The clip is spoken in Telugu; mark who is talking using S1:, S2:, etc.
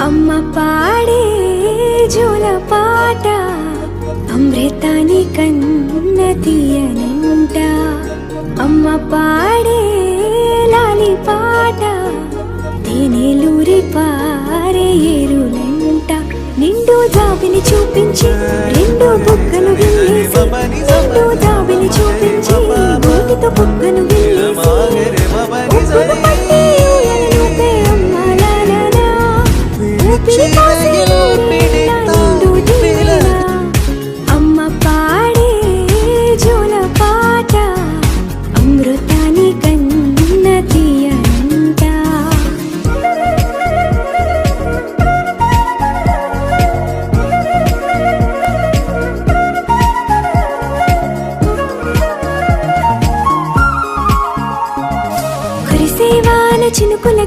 S1: అమ్మ పాడే జోల పాట అమృతాని కన్న తీయనంట. అమ్మ పాడే లాలి పాట తేనెలూరి పారే ఏరులంట. నిండు జాబిని చూపించి రెండు బుగ్గను గిల్లేసి, నిండు జాబిని చూపించి గోటితో బుగ్గను గిల్లేసి, ఒప్పును పట్టి ఊయలూపే అమ్మ లాలనా, ఊపిరి పోసి నిండు దీవెన. అమ్మ పాడే జోల పాట అమృతాని కన్న తీయనంట. కురిసేవాన చినుకుల